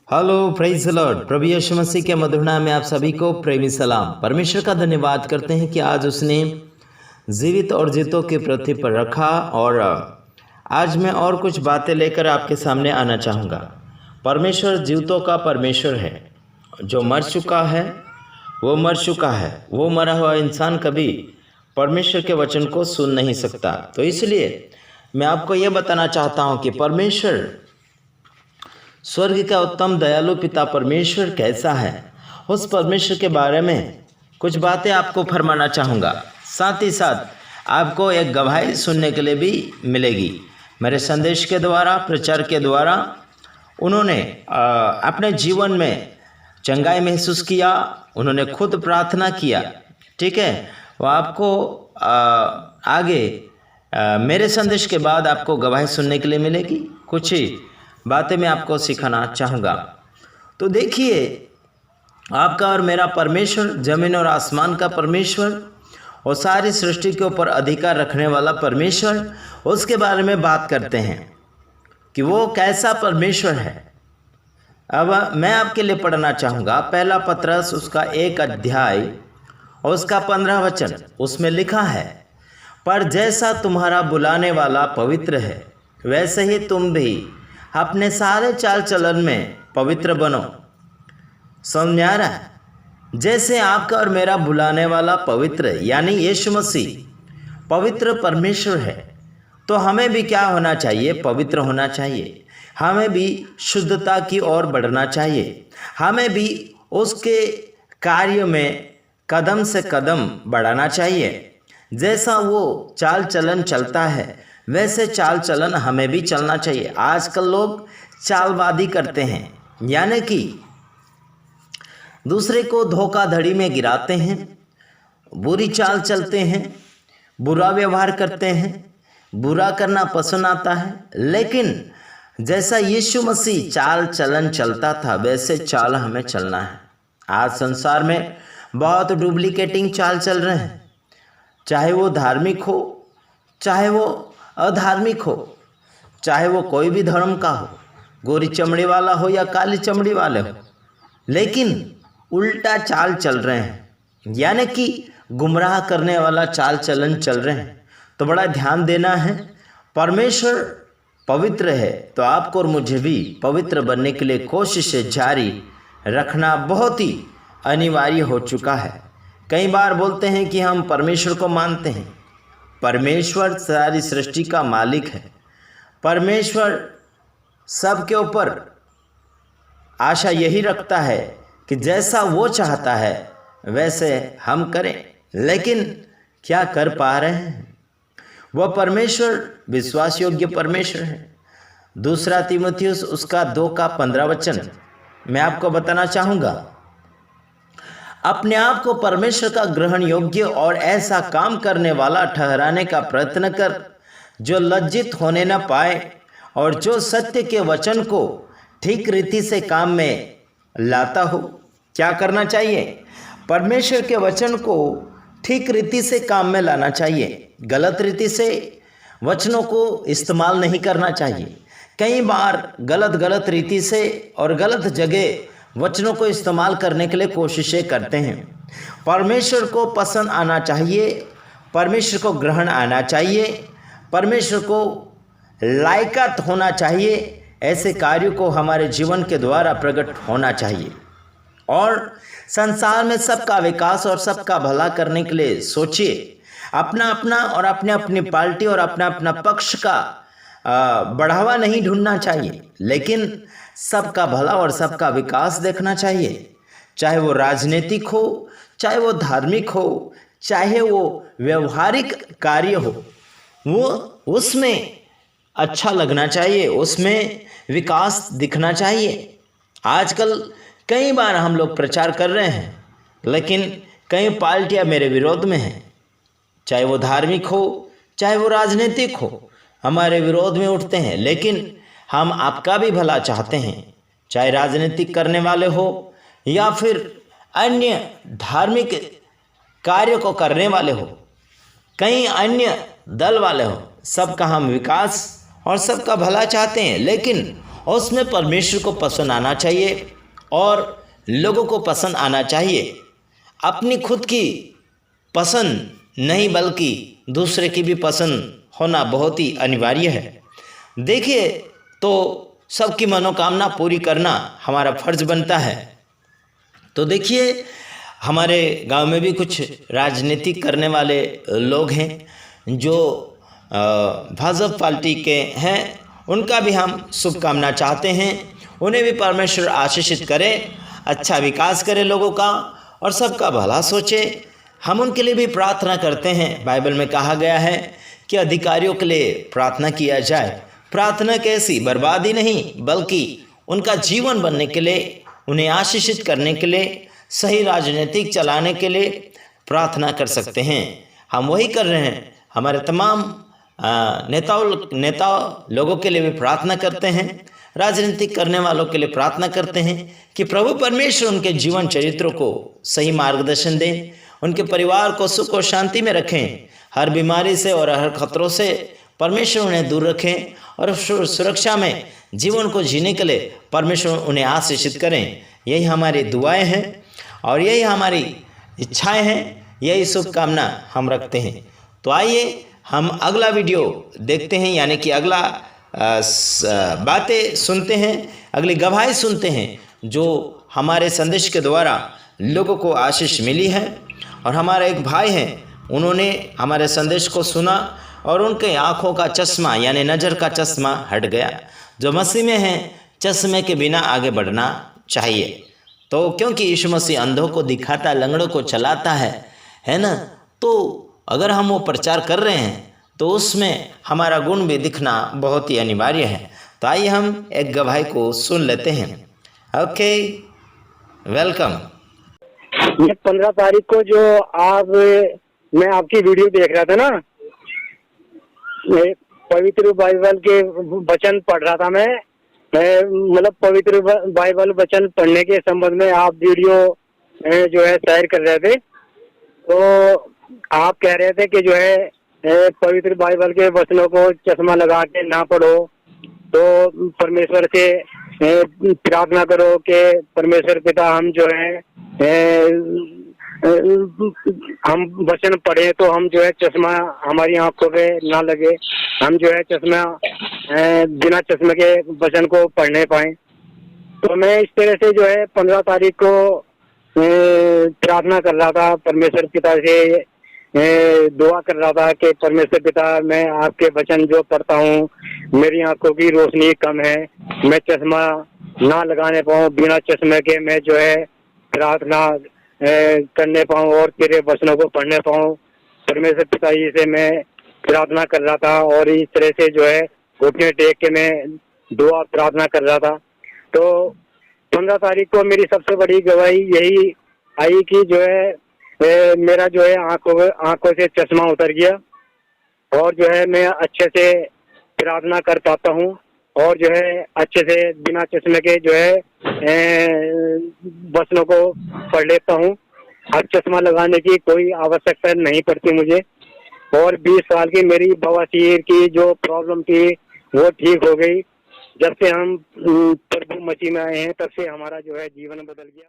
Hello praise the Lord. प्रभु यीशु मसीह के मधुर नाम में आप सभी को प्रेमी सलाम। परमेश्वर का धन्यवाद करते हैं कि आज उसने जीवित और जीतों की पृथ्वी पर रखा। और आज मैं और कुछ बातें लेकर आपके सामने आना चाहूँगा। परमेश्वर जीवितों का परमेश्वर है। जो मर चुका है वो मर चुका है। वो मरा हुआ इंसान कभी परमेश्वर के वचन को सुन नहीं सकता। तो इसलिए मैं आपको ये बताना चाहता हूँ कि परमेश्वर, स्वर्ग का उत्तम दयालु पिता परमेश्वर कैसा है, उस परमेश्वर के बारे में कुछ बातें आपको फरमाना चाहूँगा। साथ ही साथ आपको एक गवाही सुनने के लिए भी मिलेगी। मेरे संदेश के द्वारा, प्रचार के द्वारा उन्होंने अपने जीवन में चंगाई महसूस किया, उन्होंने खुद प्रार्थना किया। ठीक है, वो आपको आगे मेरे संदेश के बाद आपको गवाही सुनने के लिए मिलेगी। कुछ ही बातें मैं आपको सिखाना चाहूँगा। तो देखिए, आपका और मेरा परमेश्वर, जमीन और आसमान का परमेश्वर और सारी सृष्टि के ऊपर अधिकार रखने वाला परमेश्वर, उसके बारे में बात करते हैं कि वो कैसा परमेश्वर है। अब मैं आपके लिए पढ़ना चाहूँगा पहला पत्रस उसका 1 अध्याय और उसका 15 वचन। उसमें लिखा है, पर जैसा तुम्हारा बुलाने वाला पवित्र है, वैसे ही तुम भी अपने सारे चाल चलन में पवित्र बनो। समझ आ रहा है? जैसे आपका और मेरा बुलाने वाला पवित्र यानी यीशु मसीह पवित्र परमेश्वर है, तो हमें भी क्या होना चाहिए? पवित्र होना चाहिए। हमें भी शुद्धता की ओर बढ़ना चाहिए। हमें भी उसके कार्य में कदम से कदम बढ़ाना चाहिए। जैसा वो चाल चलन चलता है, वैसे चाल चलन हमें भी चलना चाहिए। आजकल लोग चालबाजी करते हैं, यानी कि दूसरे को धोखाधड़ी में गिराते हैं, बुरी चाल चलते हैं, बुरा व्यवहार करते हैं, बुरा करना पसंद आता है। लेकिन जैसा यीशु मसीह चाल चलन चलता था, वैसे चाल हमें चलना है। आज संसार में बहुत डुप्लीकेटिंग चाल चल रहे हैं, चाहे वो धार्मिक हो, चाहे वो अधार्मिक हो, चाहे वो कोई भी धर्म का हो, गोरी चमड़ी वाला हो या काली चमड़ी वाले हो, लेकिन उल्टा चाल चल रहे हैं, यानी कि गुमराह करने वाला चाल चलन चल रहे हैं। तो बड़ा ध्यान देना है। परमेश्वर पवित्र है, तो आपको और मुझे भी पवित्र बनने के लिए कोशिशें जारी रखना बहुत ही अनिवार्य हो चुका है। कई बार बोलते हैं कि हम परमेश्वर को मानते हैं। परमेश्वर सारी सृष्टि का मालिक है। परमेश्वर सबके ऊपर आशा यही रखता है कि जैसा वो चाहता है वैसे हम करें, लेकिन क्या कर पा रहे हैं? वह परमेश्वर विश्वास योग्य परमेश्वर है। दूसरा तीमुथियुस उसका 2 का 15 वचन मैं आपको बताना चाहूँगा। अपने आप को परमेश्वर का ग्रहण योग्य और ऐसा काम करने वाला ठहराने का प्रयत्न कर, जो लज्जित होने न पाए और जो सत्य के वचन को ठीक रीति से काम में लाता हो। क्या करना चाहिए? परमेश्वर के वचन को ठीक रीति से काम में लाना चाहिए। गलत रीति से वचनों को इस्तेमाल नहीं करना चाहिए। कई बार गलत रीति से और गलत जगह वचनों को इस्तेमाल करने के लिए कोशिशें करते हैं। परमेश्वर को पसंद आना चाहिए, परमेश्वर को ग्रहण आना चाहिए, परमेश्वर को लायकात होना चाहिए। ऐसे कार्यों को हमारे जीवन के द्वारा प्रकट होना चाहिए। और संसार में सबका विकास और सबका भला करने के लिए सोचिए। अपना अपना और अपने अपनी पार्टी और अपना अपना पक्ष का बढ़ावा नहीं ढूंढना चाहिए, लेकिन सबका भला और सबका विकास देखना चाहिए। चाहे वो राजनीतिक हो, चाहे वो धार्मिक हो, चाहे वो व्यवहारिक कार्य हो, वो उसमें अच्छा लगना चाहिए, उसमें विकास दिखना चाहिए। आजकल कई बार हम लोग प्रचार कर रहे हैं, लेकिन कई पार्टियां मेरे विरोध में हैं। चाहे वो धार्मिक हो, चाहे वो राजनीतिक हो, हमारे विरोध में उठते हैं। लेकिन हम आपका भी भला चाहते हैं, चाहे राजनीतिक करने वाले हो या फिर अन्य धार्मिक कार्य को करने वाले हो, कई अन्य दल वाले हो, सबका हम विकास और सबका भला चाहते हैं। लेकिन और उसमें परमेश्वर को पसंद आना चाहिए और लोगों को पसंद आना चाहिए। अपनी खुद की पसंद नहीं बल्कि दूसरे की भी पसंद होना बहुत ही अनिवार्य है। देखिए, तो सबकी मनोकामना पूरी करना हमारा फर्ज बनता है। तो देखिए, हमारे गांव में भी कुछ राजनीतिक करने वाले लोग हैं जो भाजपा पार्टी के हैं, उनका भी हम शुभकामना चाहते हैं। उन्हें भी परमेश्वर आशीषित करे, अच्छा विकास करे लोगों का और सबका भला सोचे। हम उनके लिए भी प्रार्थना करते हैं। बाइबल में कहा गया है कि अधिकारियों के लिए प्रार्थना किया जाए। प्रार्थना कैसी? बर्बादी नहीं, बल्कि उनका जीवन बनने के लिए, उन्हें आशीषित करने के लिए, सही राजनीतिक चलाने के लिए प्रार्थना कर सकते हैं। हम वही कर रहे हैं। हमारे तमाम नेता लोगों के लिए भी प्रार्थना करते हैं, राजनीतिक करने वालों के लिए प्रार्थना करते हैं कि प्रभु परमेश्वर उनके जीवन चरित्रों को सही मार्गदर्शन दें, उनके परिवार को सुख और शांति में रखें, हर बीमारी से और हर खतरों से परमेश्वर उन्हें दूर रखें और सुरक्षा में जीवन को जीने के लिए परमेश्वर उन्हें आशीषित करें। यही हमारी दुआएं हैं और यही हमारी इच्छाएं हैं, यही शुभकामना हम रखते हैं। तो आइए हम अगला वीडियो देखते हैं, यानी कि अगला बातें सुनते हैं, अगली गवाही सुनते हैं जो हमारे संदेश के द्वारा लोगों को आशीष मिली है। और हमारा एक भाई हैं, उन्होंने हमारे संदेश को सुना और उनके आँखों का चश्मा यानी नज़र का चश्मा हट गया। जो मसीह में हैं, चश्मे के बिना आगे बढ़ना चाहिए। तो क्योंकि यीशु मसीह अंधों को दिखाता, लंगड़ों को चलाता है ना। तो अगर हम वो प्रचार कर रहे हैं तो उसमें हमारा गुण भी दिखना बहुत ही अनिवार्य है। तो आइए हम एक गवाही को सुन लेते हैं। Okay, welcome. ये 15 तारीख को जो मैं आपकी वीडियो देख रहा था ना, पवित्र बाइबल के वचन पढ़ रहा था मैं मतलब पवित्र बाइबल वचन पढ़ने के संबंध में आप वीडियो जो है शेयर कर रहे थे। तो आप कह रहे थे कि जो है पवित्र बाइबल के वचनों को चश्मा लगा के ना पढ़ो, तो परमेश्वर से प्रार्थना करो कि परमेश्वर पिता हम जो है हम वचन पढ़े तो हम जो है चश्मा हमारी आंखों पे ना लगे, हम जो है चश्मा बिना चश्मे के वचन को पढ़ने पाए। तो मैं इस तरह से जो है 15 तारीख को प्रार्थना कर रहा था, परमेश्वर पिता से दुआ कर रहा था कि परमेश्वर पिता मैं आपके वचन जो पढ़ता हूँ, मेरी आंखों की रोशनी कम है, मैं चश्मा ना लगाने पाऊँ, बिना चश्मे के मैं जो है प्रार्थना करने पाऊँ और तेरे वचनों को पढ़ने पाऊँ। परमेश्वर पिता जी से मैं प्रार्थना कर रहा था और इस तरह से जो है घुटने टेक के मैं दुआ प्रार्थना कर रहा था। तो 15 तारीख को मेरी सबसे बड़ी गवाही यही आई कि जो है मेरा जो है आंखों से चश्मा उतर गया और जो है मैं अच्छे से प्रार्थना कर पाता हूँ और जो है अच्छे से बिना चश्मे के जो है वचनों को पढ़ लेता हूँ। अब चश्मा लगाने की कोई आवश्यकता नहीं पड़ती मुझे। और 20 साल की मेरी बवासीर की जो प्रॉब्लम थी वो ठीक हो गई। जब से हम प्रभु मसीह में आए हैं तब से हमारा जो है जीवन बदल गया।